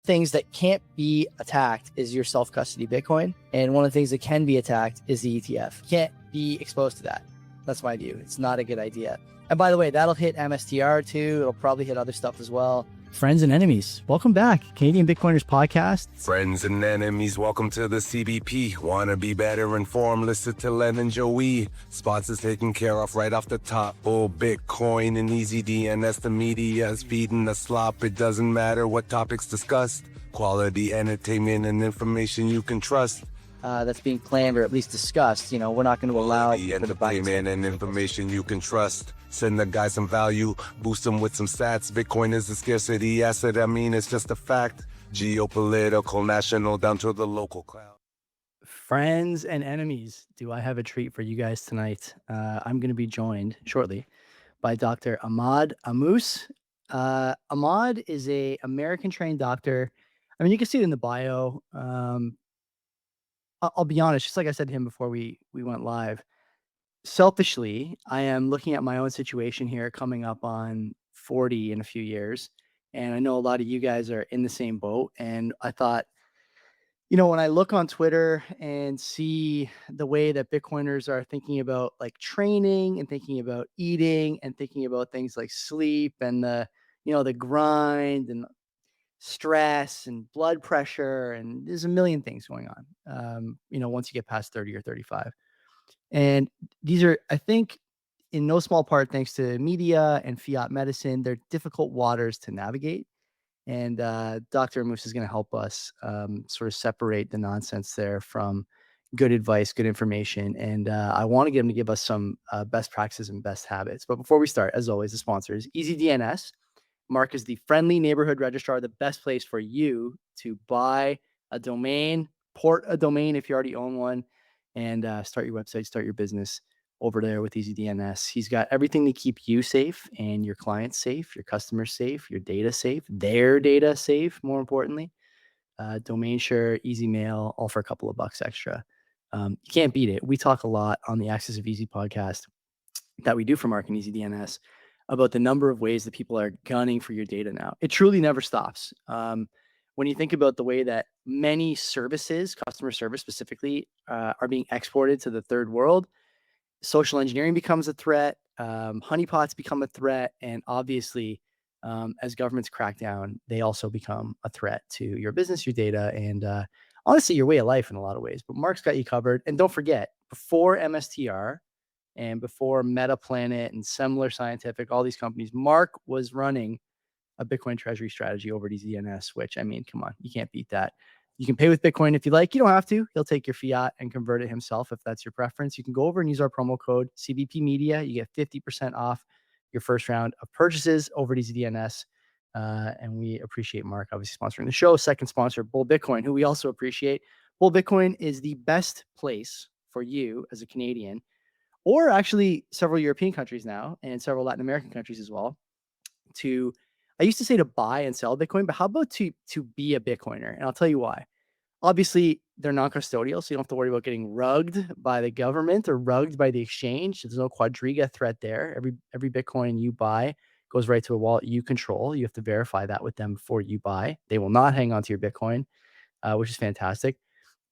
things that can't be attacked is your self-custody Bitcoin. And one of the things that can be attacked is the ETF. You can't be exposed to that. That's my view. It's not a good idea. And by the way, that'll hit MSTR too. It'll probably hit other stuff as well. Friends and enemies, welcome back. Canadian Bitcoiners podcast. Friends and enemies, welcome to the CBP. Wanna be better informed? Listen to Len and Joey. Spots is taken care of right off the top. Bull Bitcoin and easy DNS. The media is feeding the slop. It doesn't matter what topics discussed. Quality entertainment and information you can trust. That's being planned or at least discussed. You know, we're not going to allow the entertainment and information you can trust. Send the guy some value, boost him with some sats. Bitcoin is a scarcity asset. I mean, it's just a fact. Geopolitical, national, down to the local cloud. Friends and enemies, do I have a treat for you guys tonight? I'm going to be joined shortly by Dr. Ahmad Ammous. Ahmad is a American-trained doctor. I mean, you can see it in the bio. I'll be honest, just like I said to him before we went live, selfishly, I am looking at my own situation here coming up on 40 in a few years. And I know a lot of you guys are in the same boat. And I thought, you know, when I look on Twitter and see the way that Bitcoiners are thinking about like training and thinking about eating and thinking about things like sleep and the grind and stress and blood pressure, and there's a million things going on, once you get past 30 or 35. And these are, I think, in no small part, thanks to media and fiat medicine, they're difficult waters to navigate. And Dr. Ammous is going to help us sort of separate the nonsense there from good advice, good information. And I want to get him to give us some best practices and best habits. But before we start, as always, the sponsor is EasyDNS. Mark is the friendly neighborhood registrar, the best place for you to buy a domain, port a domain if you already own one, and start your website, start your business over there with EasyDNS. He's got everything to keep you safe and your clients safe, your customers safe, your data safe, their data safe, more importantly. Domain share, easy mail, all for a couple of bucks extra. You can't beat it. We talk a lot on the Access of Easy podcast that we do for Mark and EasyDNS about the number of ways that people are gunning for your data now. It truly never stops. When you think about the way that many services, customer service specifically, are being exported to the third world, social engineering becomes a threat, honeypots become a threat, and obviously, as governments crack down, they also become a threat to your business, your data, and honestly, your way of life in a lot of ways. But Mark's got you covered. And don't forget, before MSTR, and before MetaPlanet and Semler Scientific, all these companies, Mark was running a Bitcoin treasury strategy over at EasyDNS, which, I mean, come on, you can't beat that. You can pay with Bitcoin if you like. You don't have to. He'll take your fiat and convert it himself if that's your preference. You can go over and use our promo code CBP Media. You get 50% off your first round of purchases over at EasyDNS. And we appreciate Mark, obviously, sponsoring the show. Second sponsor, Bull Bitcoin, who we also appreciate. Bull Bitcoin is the best place for you as a Canadian, or actually several European countries now and several Latin American countries as well, I used to say to buy and sell Bitcoin, but how about to be a Bitcoiner? And I'll tell you why. Obviously, they're non-custodial, so you don't have to worry about getting rugged by the government or rugged by the exchange. There's no quadriga threat there. Every Bitcoin you buy goes right to a wallet you control. You have to verify that with them before you buy. They will not hang on to your Bitcoin, which is fantastic.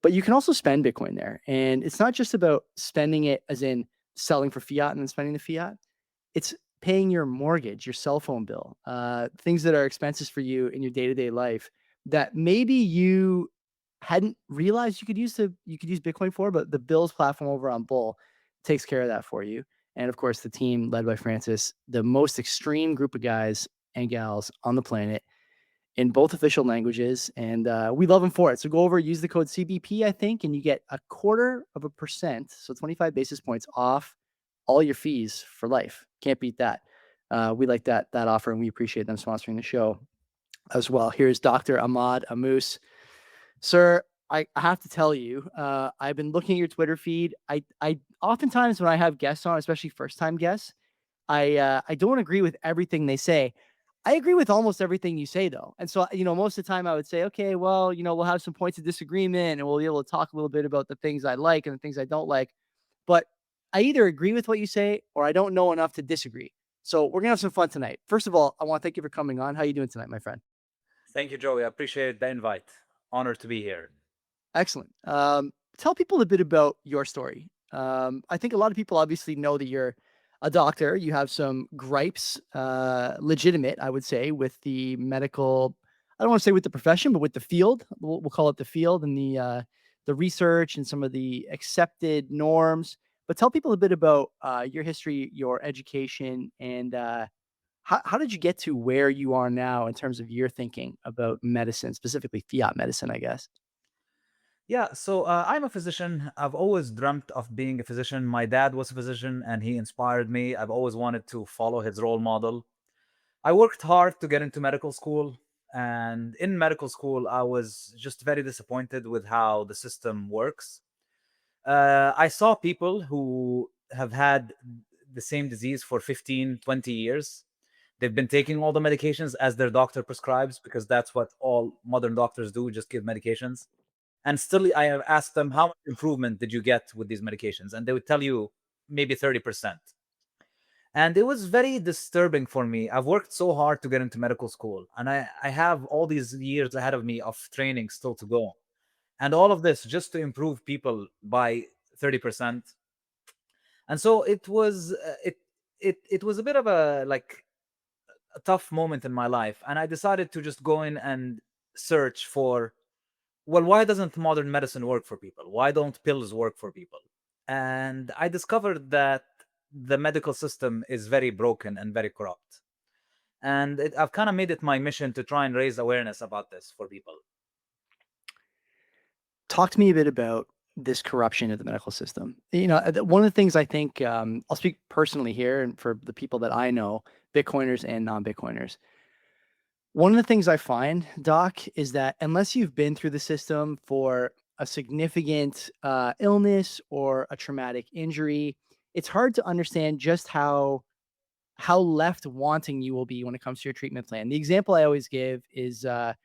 But you can also spend Bitcoin there. And it's not just about spending it as in selling for fiat and then spending the fiat. It's paying your mortgage, your cell phone bill, things that are expenses for you in your day-to-day life that maybe you hadn't realized you could use Bitcoin for, but the Bills platform over on Bull takes care of that for you. And of course, the team led by Francis, the most extreme group of guys and gals on the planet in both official languages. And we love them for it. So go over, use the code CBP, I think, and you get 0.25%, so 25 basis points off all your fees for life. Can't beat that. We like that offer, and we appreciate them sponsoring the show as well. Here's Dr. Ahmad Ammous. Sir, I have to tell you, I've been looking at your Twitter feed. I oftentimes when I have guests on, especially first-time guests, I don't agree with everything they say. I agree with almost everything you say, though. And so, most of the time I would say, okay, well, we'll have some points of disagreement and we'll be able to talk a little bit about the things I like and the things I don't like. But I either agree with what you say or I don't know enough to disagree. So we're going to have some fun tonight. First of all, I want to thank you for coming on. How are you doing tonight, my friend? Thank you, Joey. I appreciate the invite. Honored to be here. Excellent. Tell people a bit about your story. I think a lot of people obviously know that you're a doctor. You have some gripes, legitimate, I would say, with the medical. I don't want to say with the profession, but with the field. We'll call it the field and the research and some of the accepted norms. But tell people a bit about your history, your education, and how did you get to where you are now in terms of your thinking about medicine, specifically fiat medicine, I guess. Yeah, so I'm a physician. I've always dreamt of being a physician. My dad was a physician and he inspired me. I've always wanted to follow his role model. I worked hard to get into medical school. And in medical school, I was just very disappointed with how the system works. I saw people who have had the same disease for 15, 20 years. They've been taking all the medications as their doctor prescribes because that's what all modern doctors do, just give medications. And still, I have asked them, how much improvement did you get with these medications? And they would tell you maybe 30%. And it was very disturbing for me. I've worked so hard to get into medical school, and I have all these years ahead of me of training still to go. And all of this just to improve people by 30%. And so it was a bit of a like a tough moment in my life. And I decided to just go in and search for, well, why doesn't modern medicine work for people? Why don't pills work for people? And I discovered that the medical system is very broken and very corrupt. And I've kind of made it my mission to try and raise awareness about this for people. Talk to me a bit about this corruption of the medical system. One of the things I think, I'll speak personally here and for the people that I know, Bitcoiners and non-Bitcoiners. One of the things I find, Doc, is that unless you've been through the system for a significant illness or a traumatic injury, it's hard to understand just how left wanting you will be when it comes to your treatment plan. The example I always give is, I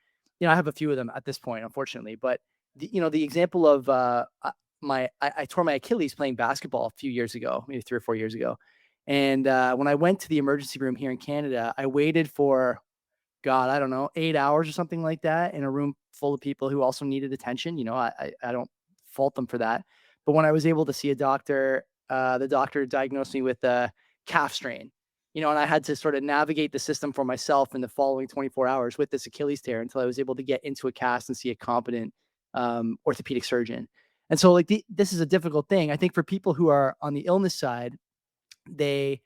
have a few of them at this point, unfortunately, but the example of I tore my Achilles playing basketball a few years ago, maybe 3 or 4 years ago, and when I went to the emergency room here in Canada, I waited for God, I don't know, 8 hours or something like that in a room full of people who also needed attention. I don't fault them for that, but when I was able to see a doctor, the doctor diagnosed me with a calf strain. And I had to sort of navigate the system for myself in the following 24 hours with this Achilles tear until I was able to get into a cast and see a competent orthopedic surgeon. And so, like, this is a difficult thing. I think for people who are on the illness side, they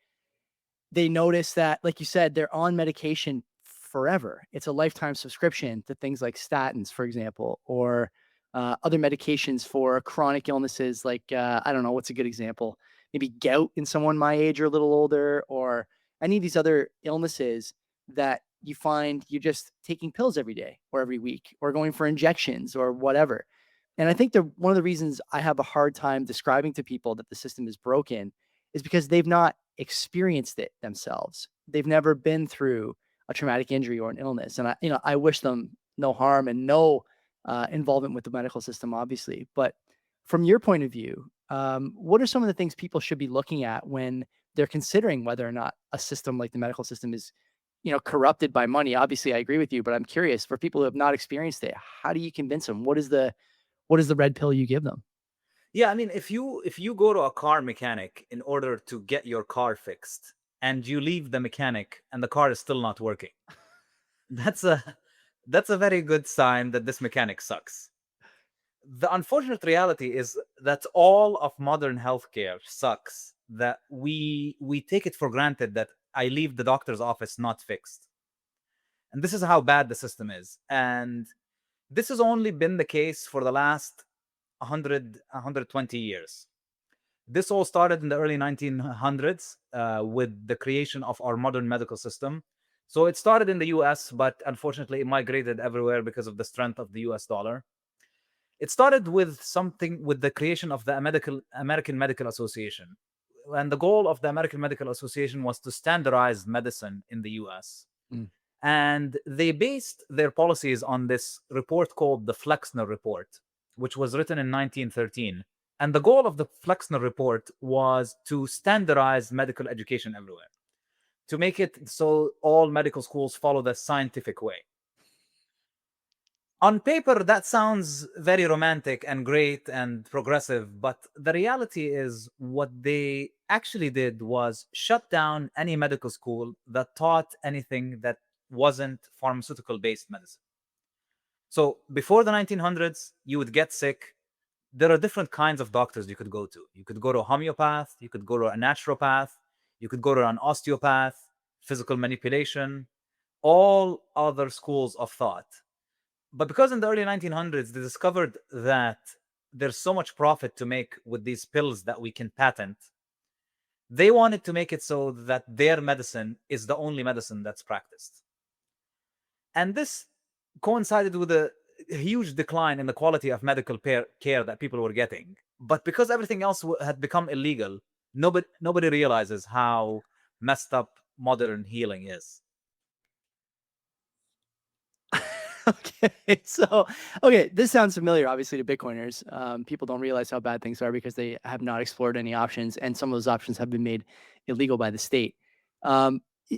they notice that, like you said, they're on medication forever. It's a lifetime subscription to things like statins, for example, or other medications for chronic illnesses. Like, I don't know, what's a good example? Maybe gout in someone my age or a little older, or any of these other illnesses that you find you're just taking pills every day or every week or going for injections or whatever. And I think one of the reasons I have a hard time describing to people that the system is broken is because they've not experienced it themselves. They've never been through a traumatic injury or an illness. And I wish them no harm and no involvement with the medical system, obviously. But from your point of view, what are some of the things people should be looking at when they're considering whether or not a system like the medical system is, corrupted by money? Obviously, I agree with you, but I'm curious for people who have not experienced it, how do you convince them? What is the red pill you give them? Yeah, I mean, if you go to a car mechanic in order to get your car fixed and you leave the mechanic and the car is still not working, that's a very good sign that this mechanic sucks. The unfortunate reality is that all of modern healthcare sucks, that we take it for granted that I leave the doctor's office not fixed. And this is how bad the system is. And this has only been the case for the last 120 years. This all started in the early 1900s with the creation of our modern medical system. So it started in the US, but unfortunately, it migrated everywhere because of the strength of the US dollar. It started with something with the creation of the American Medical Association. And the goal of the American Medical Association was to standardize medicine in the US. Mm. And they based their policies on this report called the Flexner Report, which was written in 1913. And the goal of the Flexner Report was to standardize medical education everywhere, to make it so all medical schools follow the scientific way. On paper, that sounds very romantic and great and progressive, but the reality is what they actually did was shut down any medical school that taught anything that wasn't pharmaceutical based medicine. So before the 1900s, you would get sick. There are different kinds of doctors you could go to. You could go to a homeopath, you could go to a naturopath, you could go to an osteopath, physical manipulation, all other schools of thought. But because in the early 1900s they discovered that there's so much profit to make with these pills that we can patent, they wanted to make it so that their medicine is the only medicine that's practiced. And this coincided with a huge decline in the quality of medical care that people were getting. But because everything else had become illegal, nobody realizes how messed up modern healing is. Okay, so okay, this sounds familiar, obviously, to Bitcoiners. People don't realize how bad things are because they have not explored any options, and some of those options have been made illegal by the state.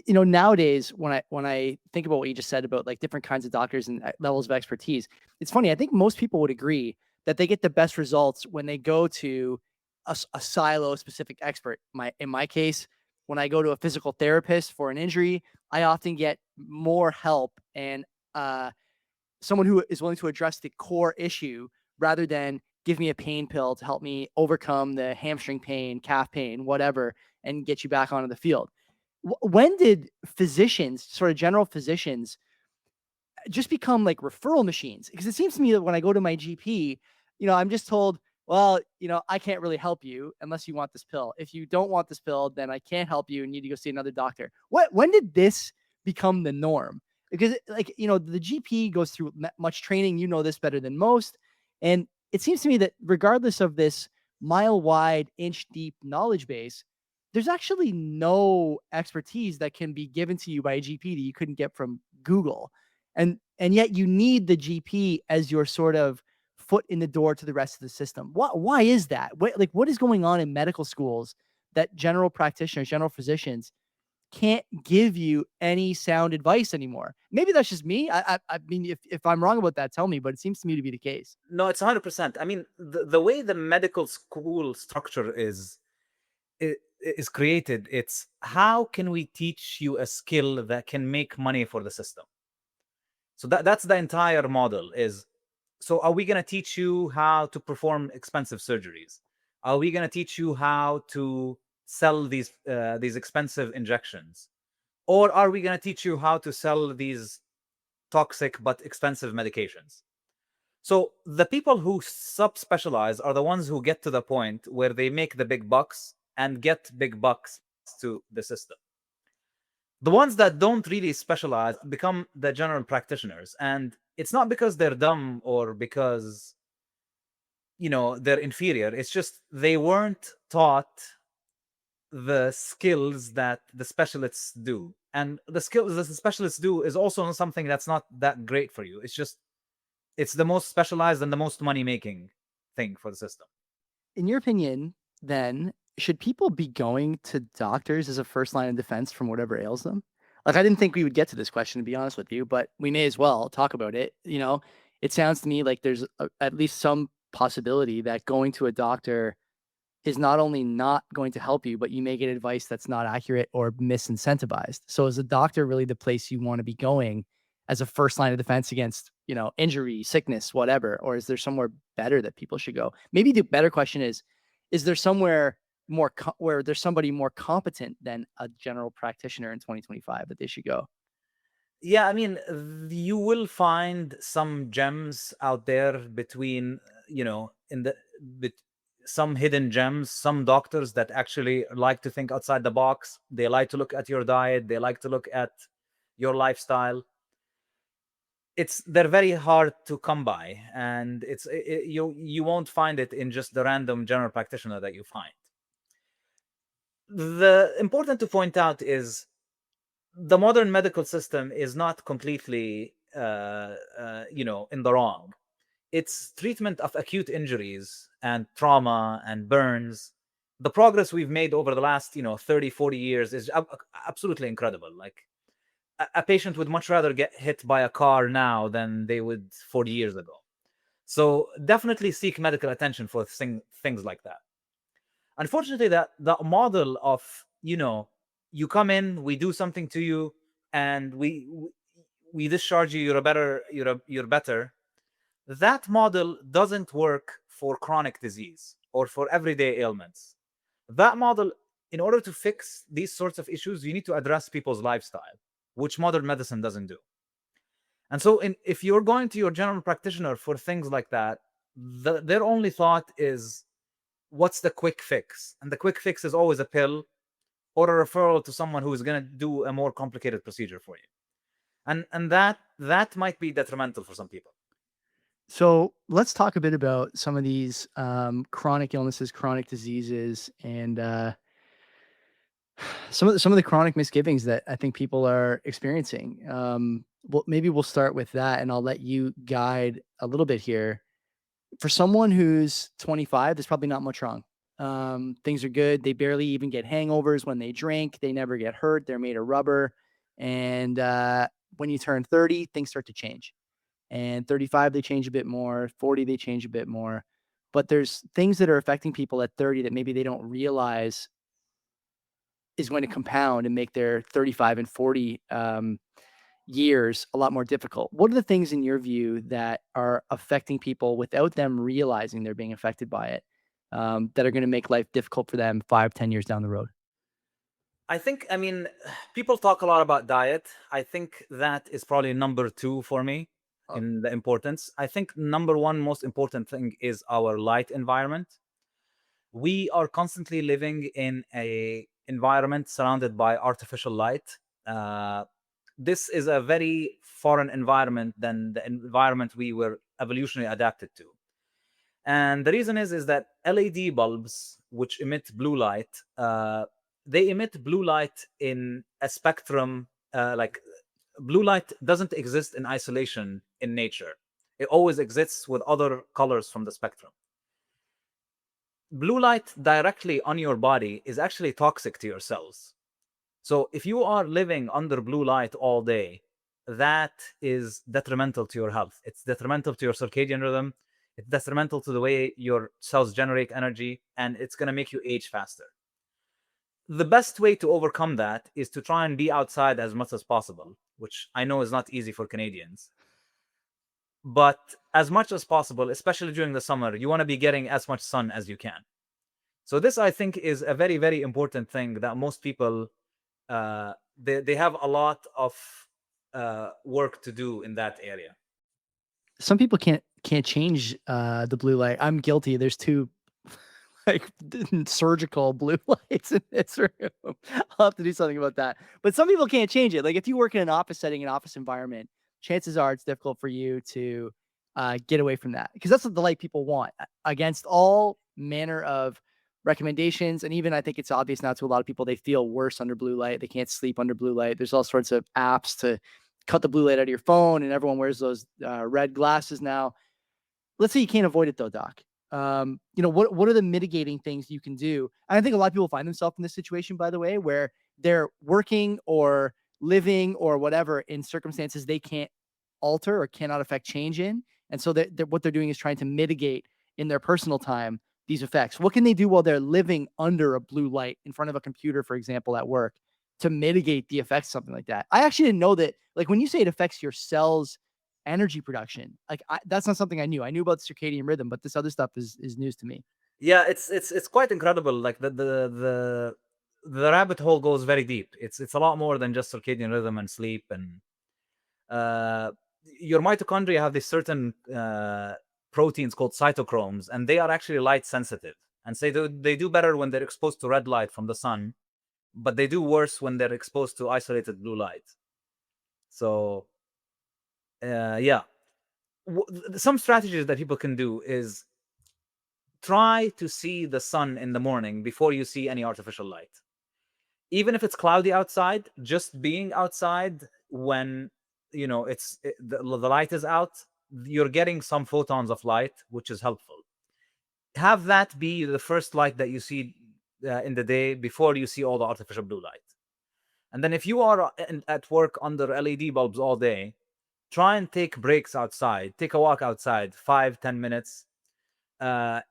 Nowadays, when I think about what you just said about like different kinds of doctors and levels of expertise, it's funny. I think most people would agree that they get the best results when they go to a silo specific expert. In my case, when I go to a physical therapist for an injury, I often get more help and uh, someone who is willing to address the core issue rather than give me a pain pill to help me overcome the hamstring pain, calf pain, whatever, and get you back onto the field. When did physicians, sort of general physicians, just become like referral machines? Because it seems to me that when I go to my GP, I'm just told, well, I can't really help you unless you want this pill. If you don't want this pill, then I can't help you and you need to go see another doctor. When did this become the norm? Because like, the GP goes through much training, this better than most. And it seems to me that regardless of this mile wide, inch deep knowledge base, there's actually no expertise that can be given to you by a GP that you couldn't get from Google. And yet you need the GP as your sort of foot in the door to the rest of the system. Why is that? What is going on in medical schools that general practitioners, general physicians can't give you any sound advice anymore? Maybe that's just me. I mean, if I'm wrong about that, tell me, but it seems to me to be the case. No, it's 100%. I mean, the way the medical school structure is created, it's how can we teach you a skill that can make money for the system? So that's the entire model is, so are we going to teach you how to perform expensive surgeries? Are we going to teach you how to sell these expensive injections? Or are we going to teach you how to sell these toxic but expensive medications? So the people who subspecialize are the ones who get to the point where they make the big bucks and get big bucks to the system. The ones that don't really specialize become the general practitioners, and it's not because they're dumb or because they're inferior. It's just they weren't taught the skills that the specialists do, and the skills that the specialists do is also something that's not that great for you. It's the most specialized and the most money making thing for the system. In your opinion, then, should people be going to doctors as a first line of defense from whatever ails them? Like, I didn't think we would get to this question, to be honest with you, but we may as well talk about it. It sounds to me like there's at least some possibility that going to a doctor is not only not going to help you, but you may get advice that's not accurate or misincentivized. So is a doctor really the place you want to be going as a first line of defense against, injury, sickness, whatever? Or is there somewhere better that people should go? Maybe the better question is there somewhere where there's somebody more competent than a general practitioner in 2025 that they should go? Yeah, I mean, you will find some gems out there between, in the bet some hidden gems, some doctors that actually like to think outside the box. They like to look at your diet, they like to look at your lifestyle. They're very hard to come by, and you won't find it in just the random general practitioner that you find. The important to point out is the modern medical system is not completely in the wrong. Its treatment of acute injuries and trauma and burns, the progress we've made over the last 30-40 years is absolutely incredible. Like, a patient would much rather get hit by a car now than they would 40 years ago. So definitely seek medical attention for things like that. Unfortunately, that model of, you come in, we do something to you, and we discharge you, you're better. That model doesn't work for chronic disease or for everyday ailments. That model, in order to fix these sorts of issues, you need to address people's lifestyle, which modern medicine doesn't do. And so, if you're going to your general practitioner for things like that, their only thought is, what's the quick fix? And the quick fix is always a pill or a referral to someone who is going to do a more complicated procedure for you. And that might be detrimental for some people. So let's talk a bit about some of these chronic illnesses, chronic diseases, and some of the chronic misgivings that I think people are experiencing. Well, maybe we'll start with that, and I'll let you guide a little bit here. For someone who's 25, there's probably not much wrong. Things are good. They barely even get hangovers when they drink. They never get hurt. They're made of rubber. And when you turn 30, things start to change. And 35, they change a bit more. 40, they change a bit more. But there's things that are affecting people at 30 that maybe they don't realize is going to compound and make their 35 and 40 years a lot more difficult. What are the things in your view that are affecting people without them realizing they're being affected by it, that are going to make life difficult for them 5, 10 years down the road? I mean, people talk a lot about diet. I think that is probably number two for me Oh, in the importance. I think number one most important thing is our light environment. We are constantly living in a environment surrounded by artificial light. Uh, this is a very foreign environment than the environment we were evolutionarily adapted to. And the reason is that LED bulbs, which emit blue light, they emit blue light in a spectrum. Like, blue light doesn't exist in isolation in nature; it always exists with other colors from the spectrum. Blue light directly on your body is actually toxic to your cells. So if you are living under blue light all day, that is detrimental to your health. It's detrimental to your circadian rhythm. It's detrimental to the way your cells generate energy, and it's going to make you age faster. The best way to overcome that is to try and be outside as much as possible, which I know is not easy for Canadians. But as much as possible, especially during the summer, you want to be getting as much sun as you can. So this, I think, is a very, very important thing that most people they have a lot of work to do in that area. some people can't change the blue light. I'm guilty. There's two like surgical blue lights in this room. I'll have to do something about that. But some people can't change it. Like if you work in an office setting, an office environment, chances are it's difficult for you to get away from that because that's what the light people want against all manner of recommendations. And even I think it's obvious now to a lot of people, they feel worse under blue light. They can't sleep under blue light. There's all sorts of apps to cut the blue light out of your phone, and everyone wears those red glasses now. Let's say you can't avoid it though, doc. What are the mitigating things you can do? And I think a lot of people find themselves in this situation, by the way, where they're working or living or whatever in circumstances they can't alter or cannot affect change in. And so what they're doing is trying to mitigate in their personal time these effects. What can they do while they're living under a blue light in front of a computer, for example, at work to mitigate the effects of something like that? I actually didn't know that, like when you say it affects your cells energy production. Like that's not something I knew. I knew about circadian rhythm, but this other stuff is news to me. Yeah, it's quite incredible. Like the rabbit hole goes very deep. It's a lot more than just circadian rhythm and sleep. And uh, your mitochondria have these certain proteins called cytochromes, and they are actually light sensitive. And say they do better when they're exposed to red light from the sun, but they do worse when they're exposed to isolated blue light. So yeah, some strategies that people can do is try to see the sun in the morning before you see any artificial light. Even if it's cloudy outside, just being outside when the light is out, you're getting some photons of light, which is helpful. Have that be the first light that you see in the day before you see all the artificial blue light. And then if you are at work under LED bulbs all day, try and take breaks outside. Take a walk outside, 5-10 minutes.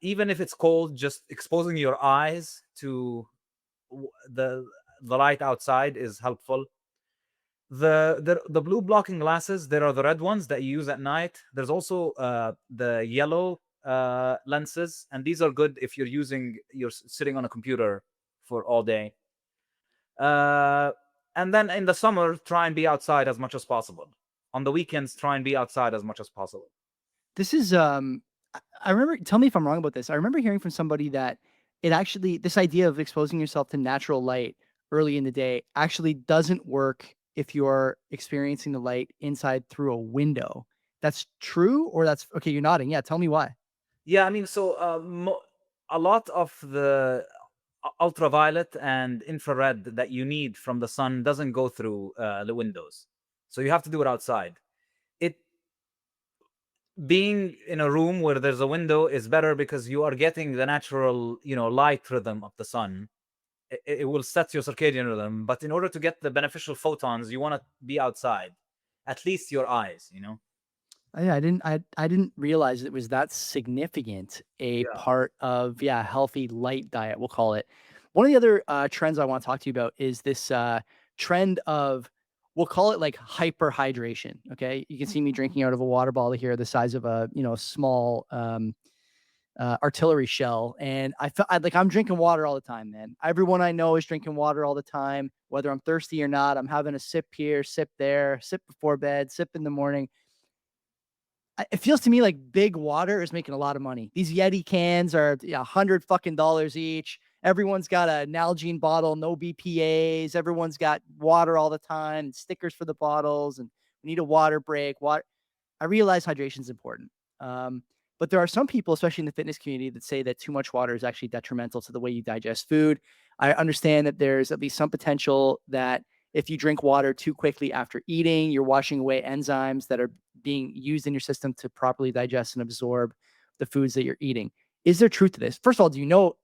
Even if it's cold, just exposing your eyes to the light outside is helpful. The blue blocking glasses, there are the red ones that you use at night. There's also the yellow lenses, and these are good if you're sitting on a computer for all day. Uh, and then in the summer, try and be outside as much as possible. On the weekends, try and be outside as much as possible. This is I remember, tell me if I'm wrong about this. I remember hearing from somebody that it actually, this idea of exposing yourself to natural light early in the day actually doesn't work if you're experiencing the light inside through a window. That's true, or that's okay, you're nodding. Yeah, tell me why. Yeah, I mean, so a lot of the ultraviolet and infrared that you need from the sun doesn't go through the windows, so you have to do it outside. It Being in a room where there's a window is better because you are getting the natural, light rhythm of the sun. It will set your circadian rhythm, but in order to get the beneficial photons, you want to be outside, at least your eyes. Yeah, I didn't realize it was that significant a Yeah. part of, yeah, healthy light diet, we'll call it. One of the other trends I want to talk to you about is this trend of, we'll call it like hyperhydration. Okay, you can see me drinking out of a water bottle here, the size of a small artillery shell, and like I'm drinking water all the time, man. Everyone I know is drinking water all the time, whether I'm thirsty or not. I'm having a sip here, sip there, sip before bed, sip in the morning. It feels to me like Big Water is making a lot of money. These Yeti cans are, yeah, $100 each. Everyone's got a Nalgene bottle, no BPA's. Everyone's got water all the time, and stickers for the bottles, and we need a water break. Water. I realize hydration is important. But there are some people, especially in the fitness community, that say that too much water is actually detrimental to the way you digest food. I understand that there's at least some potential that if you drink water too quickly after eating, you're washing away enzymes that are being used in your system to properly digest and absorb the foods that you're eating. Is there truth to this? First of all, do you know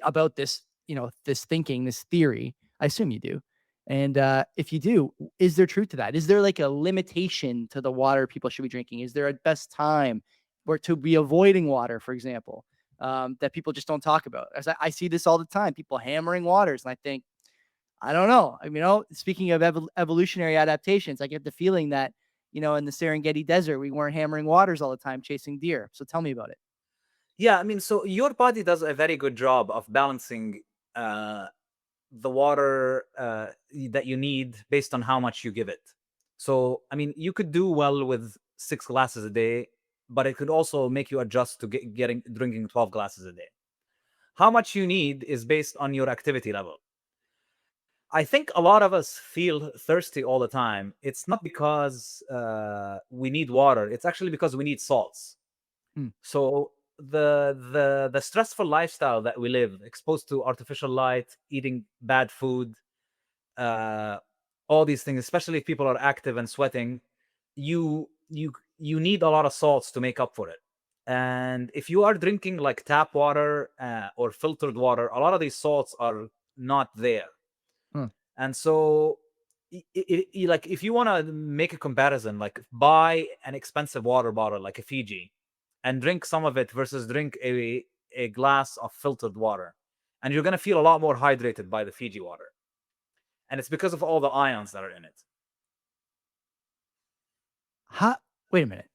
about this, this thinking, this theory? I assume you do. And if you do, is there truth to that? Is there like a limitation to the water people should be drinking? Is there a best time or to be avoiding water, for example, that people just don't talk about? As I see this all the time, people hammering waters, and I think, I don't know. I mean, speaking of evolutionary adaptations, I get the feeling that, in the Serengeti desert, we weren't hammering waters all the time chasing deer. So tell me about it. Yeah, I mean, so your body does a very good job of balancing uh, the water that you need based on how much you give it. So, I mean, you could do well with 6 glasses a day, but it could also make you adjust to getting drinking 12 glasses a day. How much you need is based on your activity level. I think a lot of us feel thirsty all the time. It's not because we need water. It's actually because we need salts. Hmm. So the stressful lifestyle that we live, exposed to artificial light, eating bad food, uh, all these things, especially if people are active and sweating, you need a lot of salts to make up for it. And if you are drinking like tap water or filtered water, a lot of these salts are not there. Huh. And so, like, if you want to make a comparison, like buy an expensive water bottle like a Fiji, and drink some of it versus drink a glass of filtered water, and you're gonna feel a lot more hydrated by the Fiji water, and it's because of all the ions that are in it. How, wait a minute.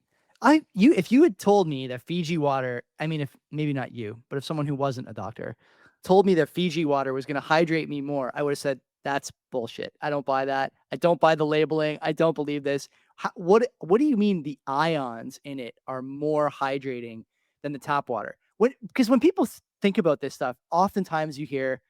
If you had told me that Fiji water, I mean, if maybe not you, but if someone who wasn't a doctor told me that Fiji water was going to hydrate me more, I would have said that's bullshit. I don't buy that. I don't buy the labeling. I don't believe this. What do you mean the ions in it are more hydrating than the tap water? Because when people think about this stuff, oftentimes you hear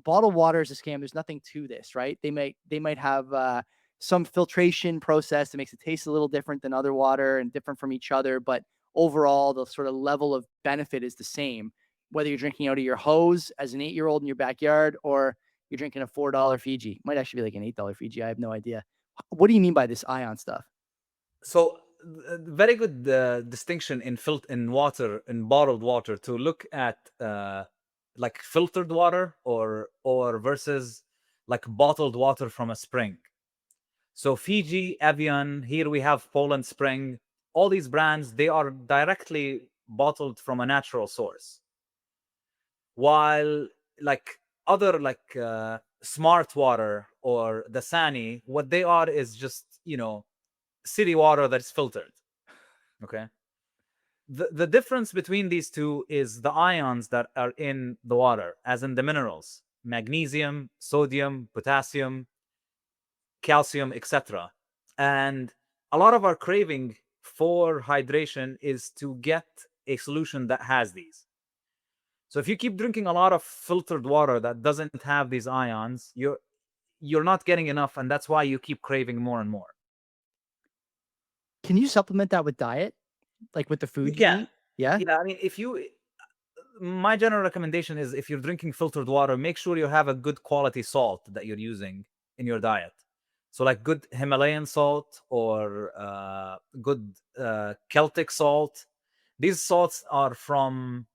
bottled water is a scam. There's nothing to this, right? They might have some filtration process that makes it taste a little different than other water and different from each other, but overall, the sort of level of benefit is the same. Whether you're drinking out of your hose as an 8-year-old in your backyard or you're drinking a $4 Fiji, might actually be like an $8 Fiji. I have no idea. What do you mean by this ion stuff? So, very good distinction in water, in bottled water, to look at like filtered water or versus like bottled water from a spring. So Fiji, Evian, here we have Poland Spring. All these brands, they are directly bottled from a natural source. While like other like smart water or Dasani, what they are is just, city water that's filtered. Okay. The difference between these two is the ions that are in the water, as in the minerals: magnesium, sodium, potassium, calcium, etc. And a lot of our craving for hydration is to get a solution that has these. So if you keep drinking a lot of filtered water that doesn't have these ions, you're not getting enough, and that's why you keep craving more and more. Can you supplement that with diet? Like with the You food you can. eat? Yeah? Yeah, I mean, my general recommendation is, if you're drinking filtered water, make sure you have a good quality salt that you're using in your diet. So like good Himalayan salt or good Celtic salt. These salts are from,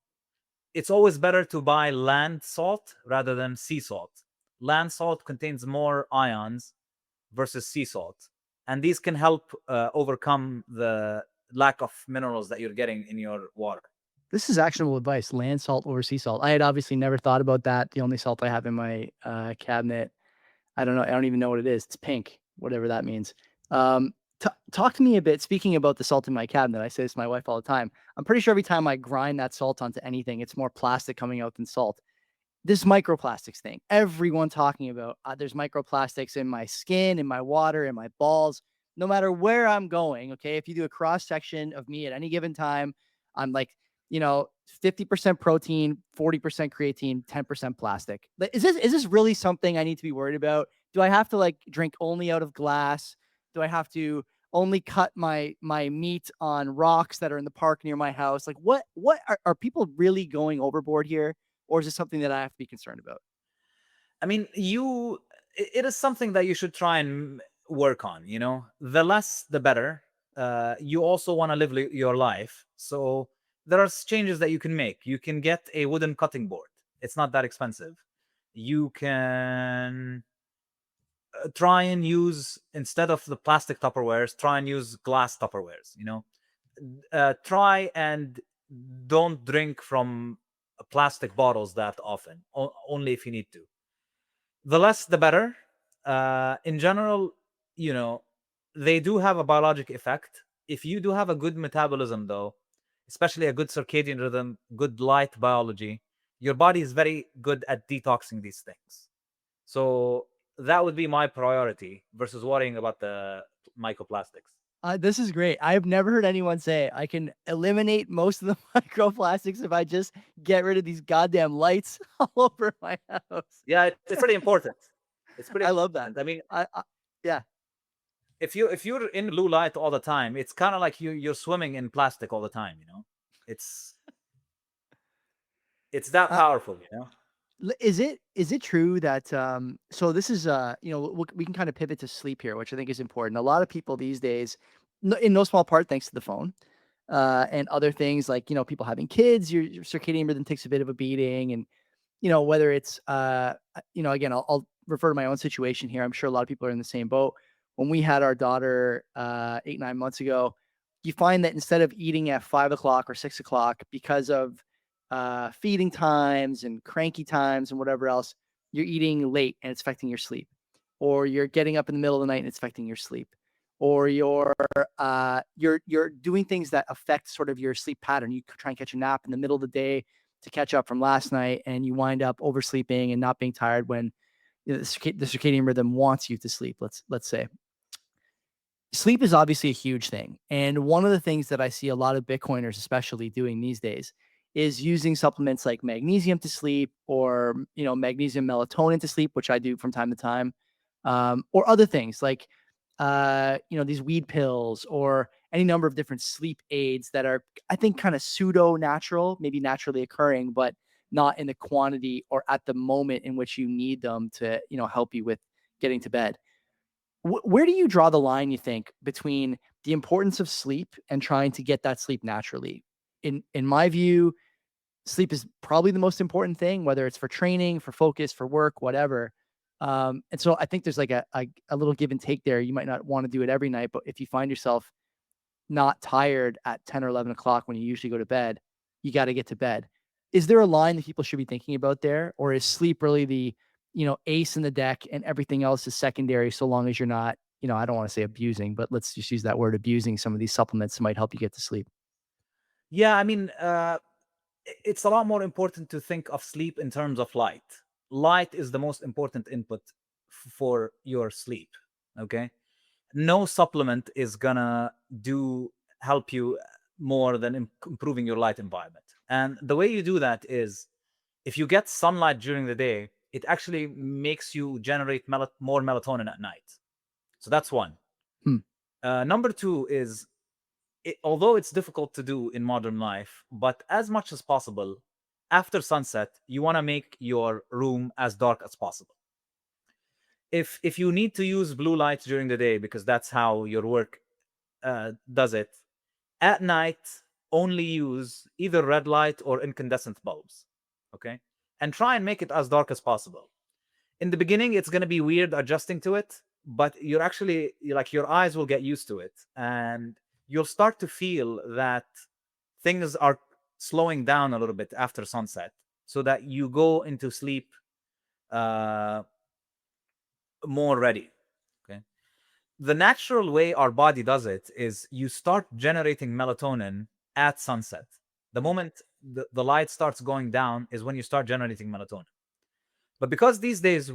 it's always better to buy land salt rather than sea salt. Land salt contains more ions versus sea salt. And these can help overcome the lack of minerals that you're getting in your water. This is actionable advice, land salt over sea salt. I had obviously never thought about that. The only salt I have in my, cabinet, I don't know, I don't even know what it is. It's pink, whatever that means. Talk to me a bit, speaking about the salt in my cabinet. I say this to my wife all the time. I'm pretty sure every time I grind that salt onto anything, it's more plastic coming out than salt. This microplastics thing, everyone talking about, there's microplastics in my skin, in my water, in my balls, no matter where I'm going. Okay. If you do a cross section of me at any given time, I'm like, 50% protein, 40% creatine, 10% plastic. Is this really something I need to be worried about? Do I have to like drink only out of glass? Do I have to only cut my meat on rocks that are in the park near my house? Like what are people really going overboard here? Or is it something that I have to be concerned about? I mean, it is something that you should try and work on, The less, the better. You also want to live your life. So there are changes that you can make. You can get a wooden cutting board. It's not that expensive. You can try and use, instead of the plastic Tupperwares, try and use glass Tupperwares, Try and don't drink from plastic bottles that often, only if you need to. The less, the better. In general, you know, they do have a biologic effect. If you do have a good metabolism, though, especially a good circadian rhythm, good light biology, your body is very good at detoxing these things. So that would be my priority versus worrying about the microplastics. This is great. I've never heard anyone say I can eliminate most of the microplastics if I just get rid of these goddamn lights all over my house. Yeah, it's pretty important. It's pretty I love that. important. I mean, I yeah. if you're in blue light all the time, it's kind of like you're swimming in plastic all the time. It's it's that Uh, powerful. is it true that so this is we can kind of pivot to sleep here, which I think is important. A lot of people these days, in no small part thanks to the phone, and other things like people having kids, your circadian rhythm takes a bit of a beating, and whether it's, again, I'll refer to my own situation here. I'm sure a lot of people are in the same boat. When we had our daughter 8, 9 months ago, you find that instead of eating at 5 o'clock or 6 o'clock because of feeding times and cranky times and whatever else, you're eating late and it's affecting your sleep, or you're getting up in the middle of the night and it's affecting your sleep, or you're doing things that affect sort of your sleep pattern. You try and catch a nap in the middle of the day to catch up from last night, and you wind up oversleeping and not being tired when the circadian rhythm wants you to sleep. Let's say sleep is obviously a huge thing, and one of the things that I see a lot of Bitcoiners, especially, doing these days is using supplements like magnesium to sleep, or magnesium melatonin to sleep, which I do from time to time, or other things like these weed pills or any number of different sleep aids that are, I think, kind of pseudo natural, maybe naturally occurring, but not in the quantity or at the moment in which you need them to, help you with getting to bed. Where do you draw the line, you think, between the importance of sleep and trying to get that sleep naturally? In my view, sleep is probably the most important thing, whether it's for training, for focus, for work, whatever. And so I think there's like a little give and take there. You might not want to do it every night, but if you find yourself not tired at 10 or 11 o'clock when you usually go to bed, you got to get to bed. Is there a line that people should be thinking about there? Or is sleep really the, ace in the deck and everything else is secondary so long as you're not, I don't want to say abusing, but let's just use that word abusing some of these supplements that might help you get to sleep. Yeah, I mean, it's a lot more important to think of sleep in terms of light. Light is the most important input for your sleep. Okay, no supplement is gonna do help you more than improving your light environment. And the way you do that is, if you get sunlight during the day, it actually makes you generate more melatonin at night. So that's one. Hmm. Number two is, although it's difficult to do in modern life, but as much as possible, after sunset, you want to make your room as dark as possible. If you need to use blue light during the day because that's how your work does it, at night only use either red light or incandescent bulbs. Okay, and try and make it as dark as possible. In the beginning, it's going to be weird adjusting to it, but like your eyes will get used to it, and you'll start to feel that things are slowing down a little bit after sunset, so that you go into sleep uh, more ready. Okay, the natural way our body does it is you start generating melatonin at sunset. The moment the light starts going down is when you start generating melatonin. But because these days,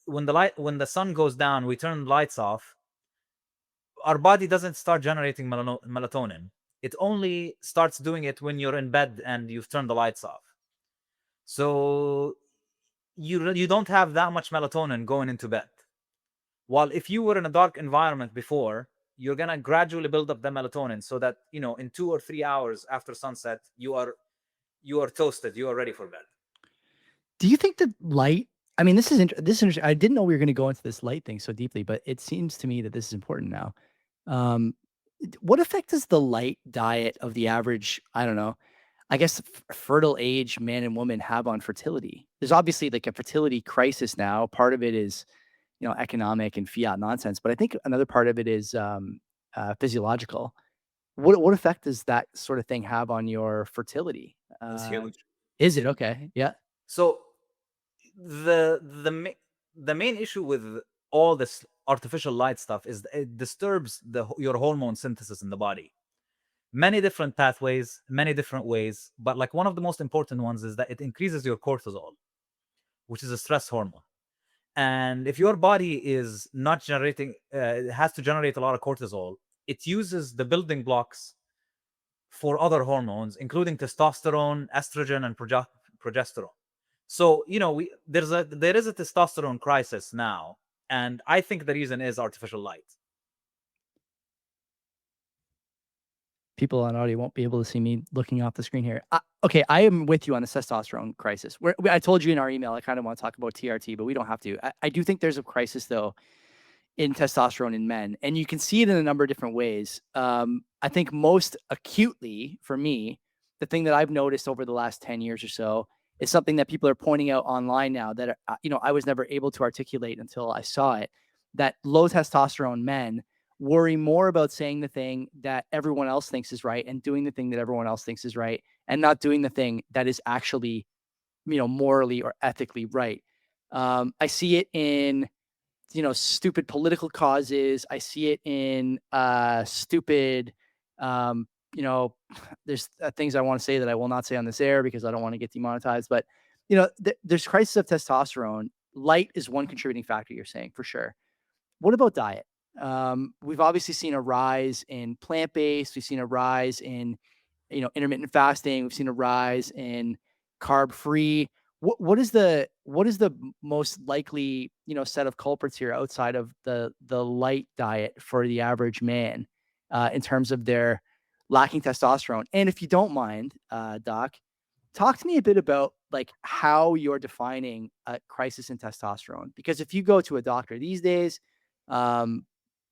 when the sun goes down, we turn lights off. Our body doesn't start generating melatonin. It only starts doing it when you're in bed and you've turned the lights off. So you don't have that much melatonin going into bed. While if you were in a dark environment before, you're gonna gradually build up the melatonin so that in 2 or 3 hours after sunset, you are toasted. You are ready for bed. Do you think that light I mean, this is interesting. I didn't know we were gonna go into this light thing so deeply, but it seems to me that this is important now. Um, what effect does the light diet of the average, I don't know, I guess fertile age man and woman have on fertility? There's obviously like a fertility crisis now. Part of it is, economic and fiat nonsense, but I think another part of it is physiological. What effect does that sort of thing have on your fertility? It's huge. Is it okay? Yeah. So the main issue with all this artificial light stuff is it disturbs your hormone synthesis in the body. Many different pathways, many different ways, but like one of the most important ones is that it increases your cortisol, which is a stress hormone. And if your body is not generating, it has to generate a lot of cortisol. It uses the building blocks for other hormones, including testosterone, estrogen, and progesterone. So there is a testosterone crisis now, and I think the reason is artificial light. People on audio won't be able to see me looking off the screen here. Okay, I am with you on the testosterone crisis. I told you in our email I kind of want to talk about TRT, but we don't have to. I do think there's a crisis though in testosterone in men, and you can see it in a number of different ways. I think most acutely for me, the thing that I've noticed over the last 10 years or so is something that people are pointing out online now that I was never able to articulate until I saw it. That low testosterone men worry more about saying the thing that everyone else thinks is right and doing the thing that everyone else thinks is right and not doing the thing that is actually morally or ethically right. I see it in stupid political causes. I see it in stupid, um, you know, there's things I want to say that I will not say on this air because I don't want to get demonetized. But there's crisis of testosterone. Light is one contributing factor. You're saying for sure. What about diet? We've obviously seen a rise in plant based. We've seen a rise in intermittent fasting. We've seen a rise in carb free. What is the most likely set of culprits here outside of the light diet for the average man in terms of their lacking testosterone? And if you don't mind, Doc, talk to me a bit about like how you're defining a crisis in testosterone. Because if you go to a doctor these days, um,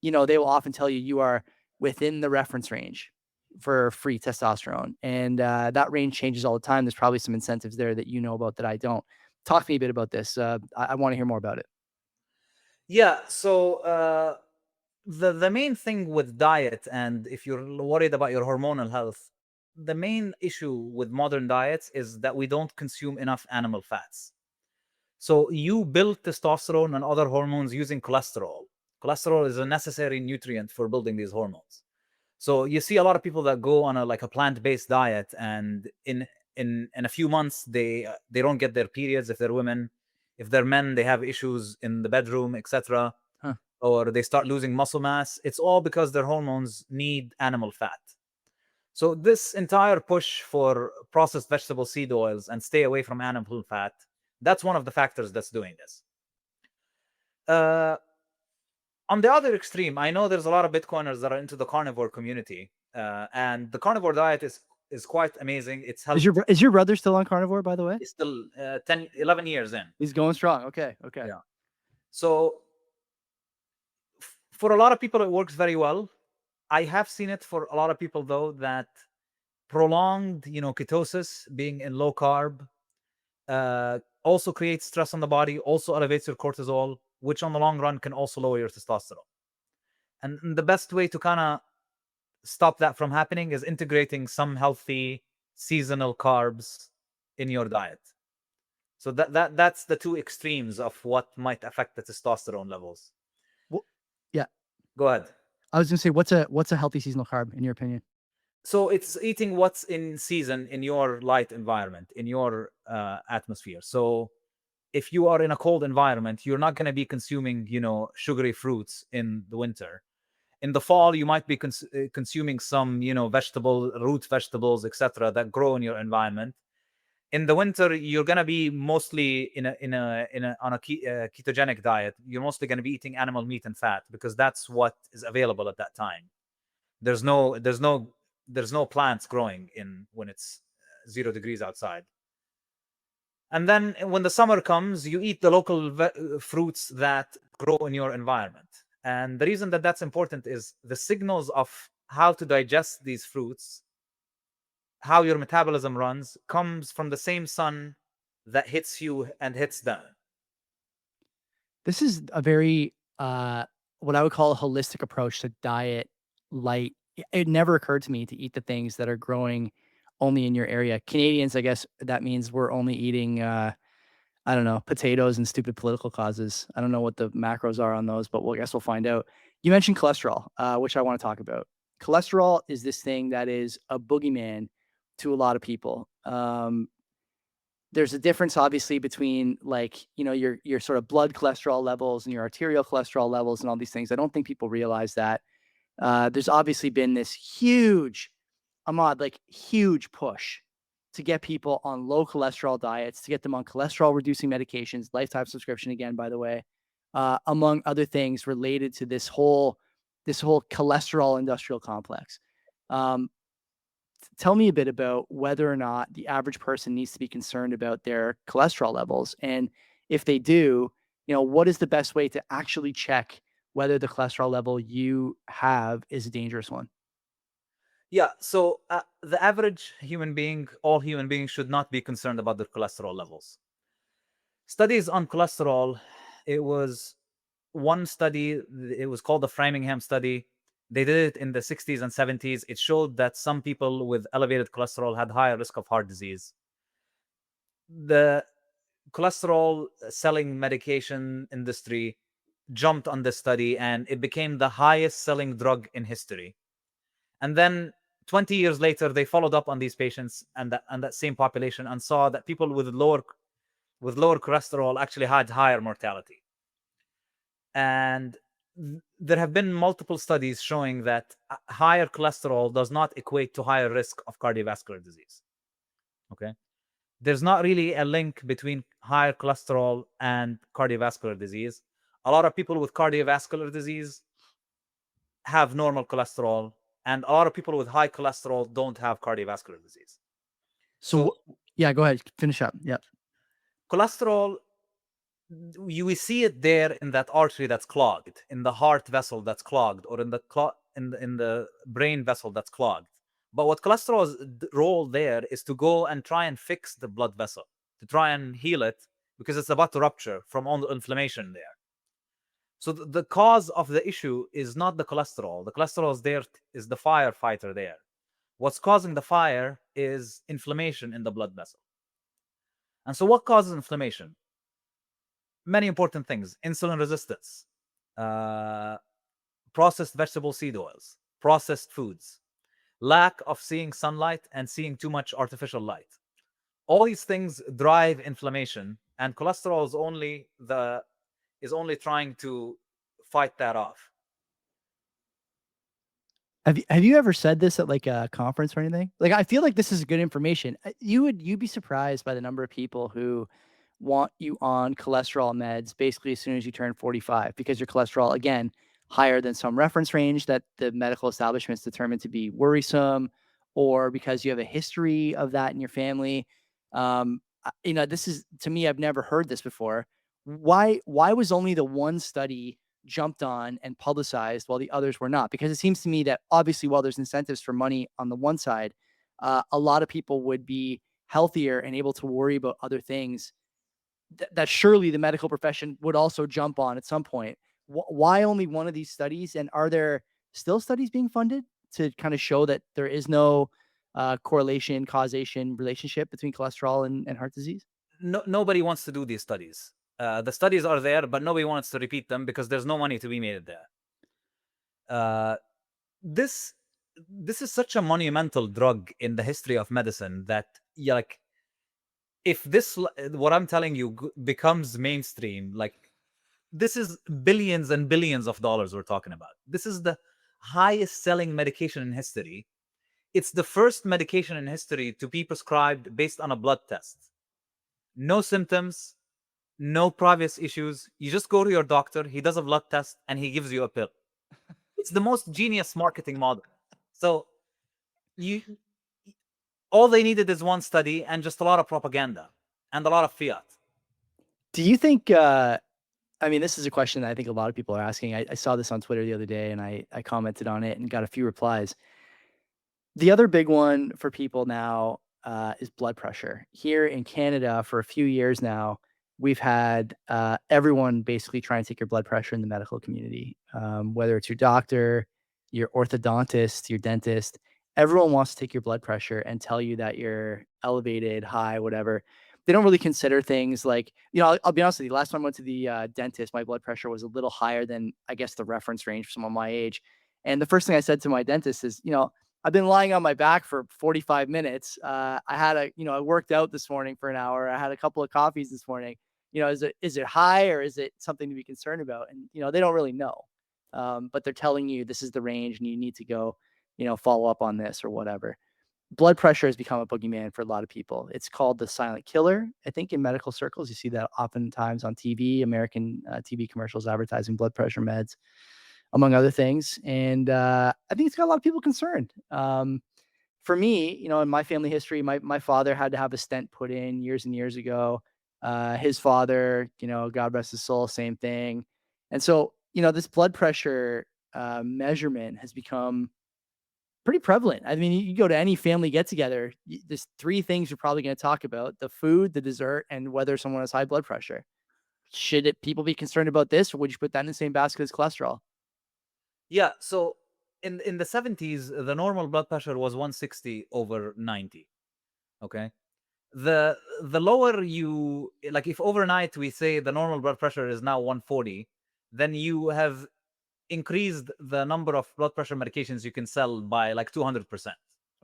they will often tell you you are within the reference range for free testosterone. And that range changes all the time. There's probably some incentives there that you know about that I don't. Talk to me a bit about this. I want to hear more about it. Yeah. So the main thing with diet, and if you're worried about your hormonal health, the main issue with modern diets is that we don't consume enough animal fats. So you build testosterone and other hormones using cholesterol. Cholesterol is a necessary nutrient for building these hormones. So you see a lot of people that go on a plant-based diet, and in a few months they don't get their periods if they're women. If they're men, they have issues in the bedroom, etc. Huh. Or they start losing muscle mass. It's all because their hormones need animal fat. So this entire push for processed vegetable seed oils and stay away from animal fat, that's one of the factors that's doing this. Uh, on the other extreme, I know there's a lot of Bitcoiners that are into the carnivore community, and the carnivore diet is quite amazing. It's Is helped. your brother still on carnivore, by the way? It's still 10, 11 years in. He's going strong. Okay. Okay. Yeah. So for a lot of people, it works very well. I have seen it for a lot of people though that prolonged, ketosis, being in low carb, also creates stress on the body, also elevates your cortisol, which on the long run can also lower your testosterone. And the best way to kind of stop that from happening is integrating some healthy seasonal carbs in your diet. So that's the two extremes of what might affect the testosterone levels. Well, yeah. Go ahead. I was gonna say, what's a healthy seasonal carb in your opinion? So it's eating what's in season in your light environment, in your atmosphere. So if you are in a cold environment, you're not going to be consuming, sugary fruits in the winter. In the fall, you might be consuming some, root vegetables, etc., that grow in your environment. In the winter, you're going to be mostly on a ketogenic diet. You're mostly going to be eating animal meat and fat because that's what is available at that time. There's no plants growing in when it's 0 degrees outside. And then when the summer comes, you eat the local fruits that grow in your environment. And the reason that that's important is the signals of how to digest these fruits, how your metabolism runs, comes from the same sun that hits you and hits them. This is a very what I would call a holistic approach to diet. Light. It never occurred to me to eat the things that are growing only in your area. Canadians, I guess that means we're only eating I don't know, potatoes and stupid political causes. I don't know what the macros are on those, but I guess we'll find out. You mentioned cholesterol, which I want to talk about. Cholesterol is this thing that is a boogeyman to a lot of people. There's a difference, obviously, between like your sort of blood cholesterol levels and your arterial cholesterol levels and all these things. I don't think people realize that. There's obviously been this huge, Ahmad, like huge push to get people on low cholesterol diets, to get them on cholesterol reducing medications, lifetime subscription again, by the way, among other things related to this whole cholesterol industrial complex. Um, Tell me a bit about whether or not the average person needs to be concerned about their cholesterol levels, and if they do, what is the best way to actually check whether the cholesterol level you have is a dangerous one? Yeah, so the average human being, all human beings should not be concerned about their cholesterol levels. Studies on cholesterol, it was one study, it was called the Framingham study. They did it in the 60s and 70s. It showed that some people with elevated cholesterol had higher risk of heart disease. The cholesterol selling medication industry jumped on this study and it became the highest selling drug in history. And then 20 years later, they followed up on these patients and that same population and saw that people with lower cholesterol actually had higher mortality. And there have been multiple studies showing that higher cholesterol does not equate to higher risk of cardiovascular disease. Okay. There's not really a link between higher cholesterol and cardiovascular disease. A lot of people with cardiovascular disease have normal cholesterol, and a lot of people with high cholesterol don't have cardiovascular disease. So, So yeah, go ahead, finish up. Yeah. cholesterol, you see it there in that artery that's clogged, in the heart vessel that's clogged, or in the brain vessel that's clogged. But what cholesterol's role there is to go and try and fix the blood vessel, to try and heal it, because it's about to rupture from all the inflammation there. So the cause of the issue is not the cholesterol. The cholesterol is there, is the firefighter there. What's causing the fire is inflammation in the blood vessel. And so, what causes inflammation? Many important things: insulin resistance, uh, processed vegetable seed oils, processed foods, lack of seeing sunlight and seeing too much artificial light. All these things drive inflammation, and cholesterol is only trying to fight that off. Have you ever said this at like a conference or anything? Like, I feel like this is good information. You'd be surprised by the number of people who want you on cholesterol meds basically as soon as you turn 45 because your cholesterol, again, higher than some reference range that the medical establishment's determined to be worrisome, or because you have a history of that in your family. This is, to me, I've never heard this before. Why was only the one study jumped on and publicized while the others were not? Because it seems to me that obviously, while there's incentives for money on the one side, a lot of people would be healthier and able to worry about other things that surely the medical profession would also jump on at some point. Why only one of these studies? And are there still studies being funded to kind of show that there is no correlation, causation, relationship between cholesterol and heart disease? No, nobody wants to do these studies. The studies are there, but nobody wants to repeat them because there's no money to be made there. Uh, this this is such a monumental drug in the history of medicine that, yeah, like, if what I'm telling you becomes mainstream, like, this is billions and billions of dollars we're talking about. This is the highest selling medication in history. It's the first medication in history to be prescribed based on a blood test. No symptoms, no previous issues. You just go to your doctor, he does a blood test, and he gives you a pill. It's the most genius marketing model. So you all they needed is one study and just a lot of propaganda and a lot of fiat. Do you think? I mean, this is a question that I think a lot of people are asking. I saw this on Twitter the other day, and I commented on it and got a few replies. The other big one for people now is blood pressure. Here in Canada, for a few years now, we've had everyone basically try and take your blood pressure in the medical community, whether it's your doctor, your orthodontist, your dentist. Everyone wants to take your blood pressure and tell you that you're elevated, high, whatever. They don't really consider things like, I'll be honest with you. Last time I went to the dentist, my blood pressure was a little higher than, I guess, the reference range for someone my age. And the first thing I said to my dentist is, I've been lying on my back for 45 minutes. I worked out this morning for an hour. I had a couple of coffees this morning. Is it high or is it something to be concerned about? And, they don't really know. But they're telling you this is the range and you need to go, follow up on this or whatever. Blood pressure has become a boogeyman for a lot of people. It's called the silent killer. I think in medical circles, you see that oftentimes on TV, American TV commercials advertising blood pressure meds, among other things. And I think it's got a lot of people concerned. For me, in my family history, my father had to have a stent put in years and years ago. His father, God rest his soul, same thing. And so, this blood pressure measurement has become pretty prevalent. I mean, you go to any family get together, there's three things you're probably going to talk about: the food, the dessert, and whether someone has high blood pressure. Should people be concerned about this, or would you put that in the same basket as cholesterol? Yeah, so in the 70s, the normal blood pressure was 160 over 90. Okay. The lower you, like, if overnight we say the normal blood pressure is now 140, then you have increased the number of blood pressure medications you can sell by like 200%.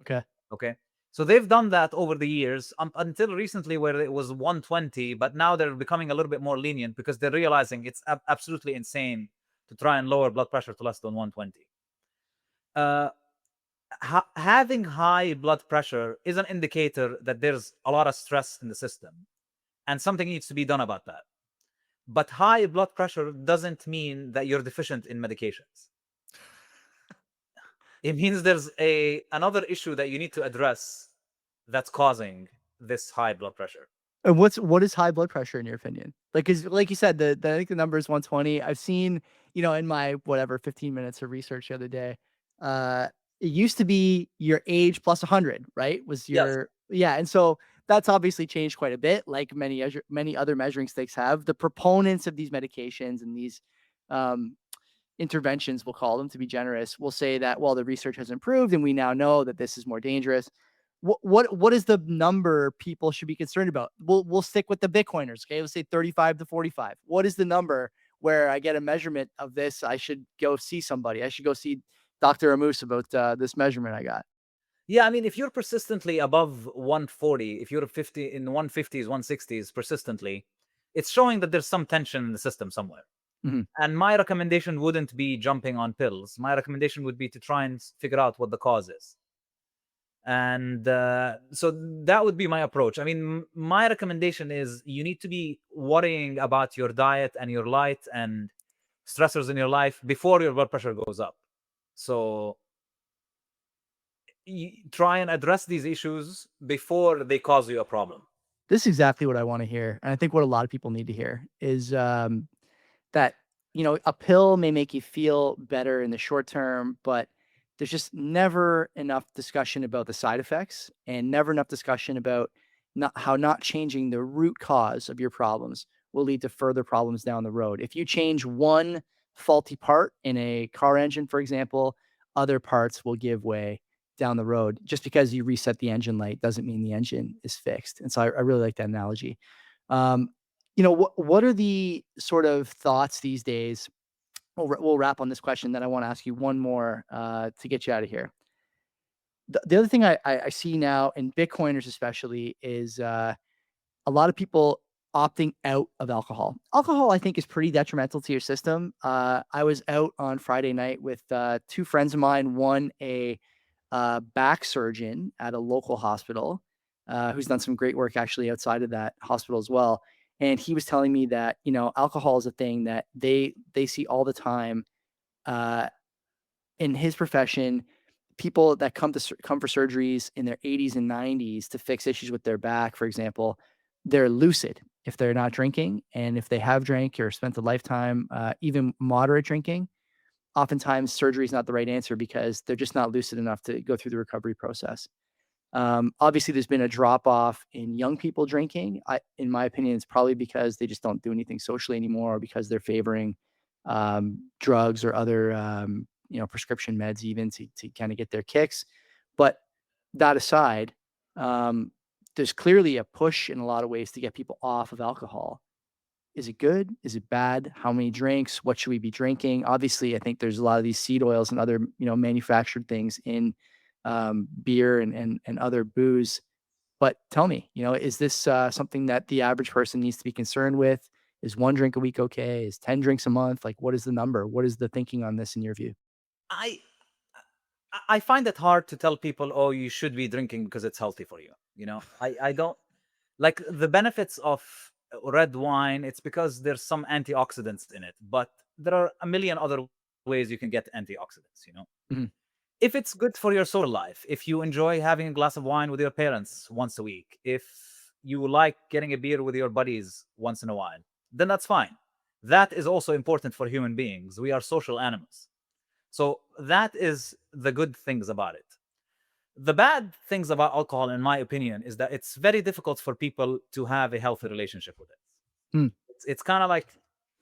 Okay. Okay. So they've done that over the years, until recently, where it was 120, but now they're becoming a little bit more lenient because they're realizing it's absolutely insane to try and lower blood pressure to less than 120. Uh, Having high blood pressure is an indicator that there's a lot of stress in the system and something needs to be done about that. But high blood pressure doesn't mean that you're deficient in medications. It means there's another issue that you need to address that's causing this high blood pressure. And what is high blood pressure in your opinion? Like, 'cause like you said, I think the number is 120. I've seen, in my whatever 15 minutes of research the other day, uh, it used to be your age plus 100, right? Was Yes. your Yeah, and so that's obviously changed quite a bit, like many other measuring sticks have. The proponents of these medications and these um, interventions, we'll call them to be generous, will say that, well, the research has improved and we now know that this is more dangerous. What is the number people should be concerned about? We'll stick with the Bitcoiners. Okay, let's say 35 to 45. What is the number where I get a measurement of this? I should go see somebody. I should go see Dr. Ammous about this measurement I got. Yeah, I mean, if you're persistently above 140, if you're 50 in 150s, 160s persistently, it's showing that there's some tension in the system somewhere. Mhm. And my recommendation wouldn't be jumping on pills. My recommendation would be to try and figure out what the cause is. And so that would be my approach. I mean, my recommendation is you need to be worrying about your diet and your light and stressors in your life before your blood pressure goes up. So you try and address these issues before they cause you a problem. This is exactly what I want to hear, and I think what a lot of people need to hear is that, a pill may make you feel better in the short term, but there's just never enough discussion about the side effects and never enough discussion about how not changing the root cause of your problems will lead to further problems down the road. If you change one faulty part in a car engine, for example, other parts will give way down the road. Just because you reset the engine light doesn't mean the engine is fixed. And so I really like that analogy. Um, what are the sort of thoughts these days? We'll wrap on this question. Then I want to ask you one more to get you out of here. The other thing I see now, in Bitcoiners especially, is a lot of people opting out of alcohol. Alcohol, I think, is pretty detrimental to your system. I was out on Friday night with two friends of mine. One, a back surgeon at a local hospital, who's done some great work actually outside of that hospital as well. And he was telling me that, alcohol is a thing that they see all the time uh, in his profession. People that come for surgeries in their 80s and 90s to fix issues with their back, for example, they're lucid if they're not drinking, and if they have drank or spent a lifetime, even moderate drinking, oftentimes surgery is not the right answer because they're just not lucid enough to go through the recovery process. Obviously, there's been a drop off in young people drinking. In my opinion, it's probably because they just don't do anything socially anymore, or because they're favoring drugs or other, prescription meds, even to kind of get their kicks. But that aside, um, there's clearly a push in a lot of ways to get people off of alcohol. Is it good? Is it bad? How many drinks? What should we be drinking? Obviously, I think there's a lot of these seed oils and other, manufactured things in beer and other booze. But tell me, is this something that the average person needs to be concerned with? Is one drink a week okay? Is 10 drinks a month? Like, what is the number? What is the thinking on this in your view? I I find it hard to tell people, oh, you should be drinking because it's healthy for you. I don't like the benefits of red wine. It's because there's some antioxidants in it, but there are a million other ways you can get antioxidants. Mhm. If it's good for your social life, if you enjoy having a glass of wine with your parents once a week, if you like getting a beer with your buddies once in a while, then that's fine. That is also important for human beings. We are social animals. So that is the good things about it. The bad things about alcohol, in my opinion, is that it's very difficult for people to have a healthy relationship with it. Mm. It's kind of like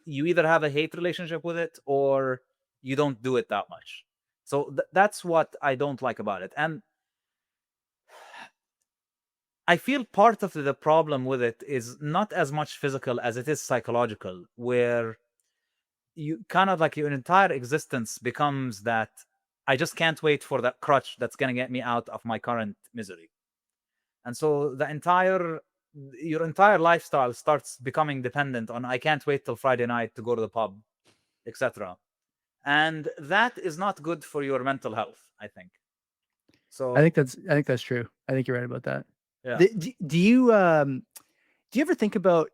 you either have a hate relationship with it or you don't do it that much. So that's what I don't like about it. And I feel part of the problem with it is not as much physical as it is psychological, where you kind of like your entire existence becomes that I just can't wait for that crutch that's going to get me out of my current misery. And so your entire lifestyle starts becoming dependent on I can't wait till Friday night to go to the pub, etc. And that is not good for your mental health, I think. I So, think that's true. I think you're right about that. yeah. Do you ever think about,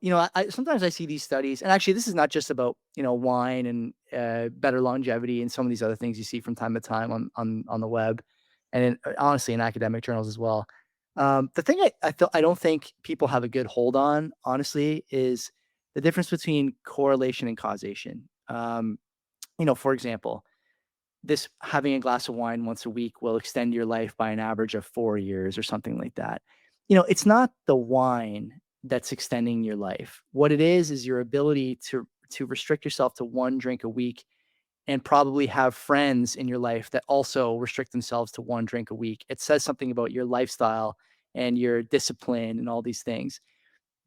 sometimes I see these studies, and actually this is not just about, wine and better longevity and some of these other things you see from time to time on the web, and honestly in academic journals as well. The thing I don't think people have a good hold on, honestly, is the difference between correlation and causation. For example, this having a glass of wine once a week will extend your life by an average of 4 years or something like that. It's not the wine that's extending your life. What it is your ability to restrict yourself to one drink a week and probably have friends in your life that also restrict themselves to one drink a week. It says something about your lifestyle and your discipline and all these things.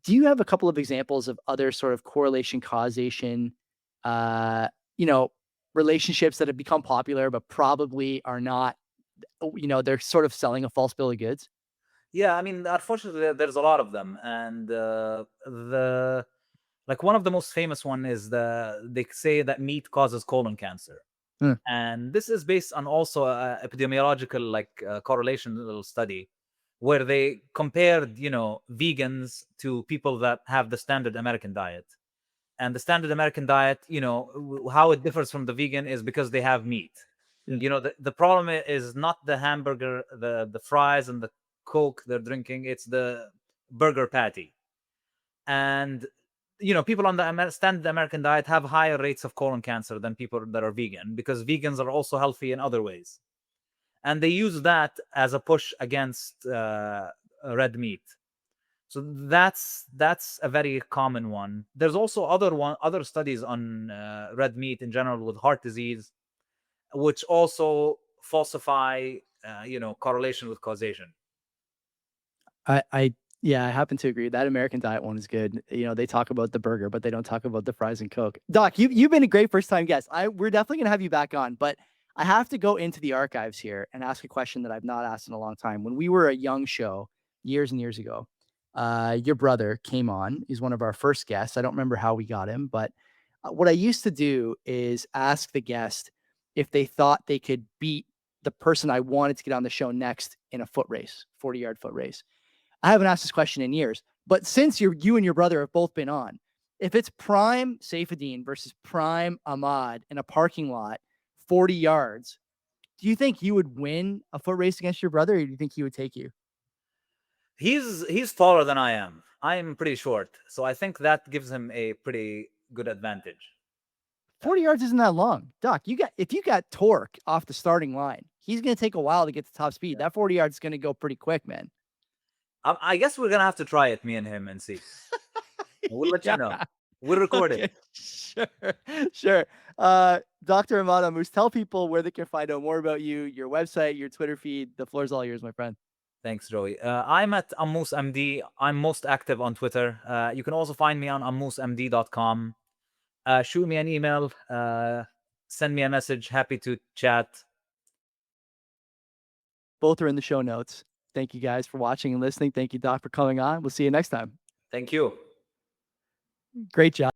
Do you have a couple of examples of other sort of correlation causation, uh, you know, relationships that have become popular but probably are not, they're sort of selling a false bill of goods? Yeah, I mean, unfortunately, there's a lot of them, and the like one of the most famous one is they say that meat causes colon cancer, Hmm. and this is based on also a epidemiological correlation little study where they compared vegans to people that have the standard American diet. And the standard American diet, how it differs from the vegan is because they have meat. Yeah. The problem is not the hamburger, the fries and the Coke they're drinking, it's the burger patty. And people on the standard American diet have higher rates of colon cancer than people that are vegan, because vegans are also healthy in other ways, and they use that as a push against red meat. So that's a very common one. There's also other studies on red meat in general with heart disease, which also falsify correlation with causation. I yeah, I happen to agree. That American Diet one is good. They talk about the burger, but they don't talk about the fries and Coke. Doc, you've been a great first time guest. We're definitely gonna have you back on, but I have to go into the archives here and ask a question that I've not asked in a long time. When we were a young show years and years ago, your brother came on. He's one of our first guests. I don't remember how we got him, but what I used to do is ask the guest if they thought they could beat the person I wanted to get on the show next in a foot race, 40-yard foot race. I haven't asked this question in years, but since you and your brother have both been on, if it's prime Saifuddin versus prime Ahmad in a parking lot, 40 yards, do you think you would win a foot race against your brother, or do you think he would take you? He's taller than I am. I am pretty short, so I think that gives him a pretty good advantage. 40 yards isn't that long. Doc, if you got torque off the starting line, he's going to take a while to get to top speed. Yeah. That 40 yards is going to go pretty quick, man. I guess we're gonna have to try it, me and him, and see. We'll let you Yeah. know. We'll record it. Okay. Sure. Sure. Dr. Ahmad Ammous, tell people where they can find out more about you, your website, your Twitter feed. The floor's all yours, my friend. Thanks, Joey. I'm at Ammous MD. I'm most active on Twitter. You can also find me on ammosmd.com. Shoot me an email. Send me a message. Happy to chat. Both are in the show notes. Thank you guys for watching and listening. Thank you, Doc, for coming on. We'll see you next time. Thank you. Great job.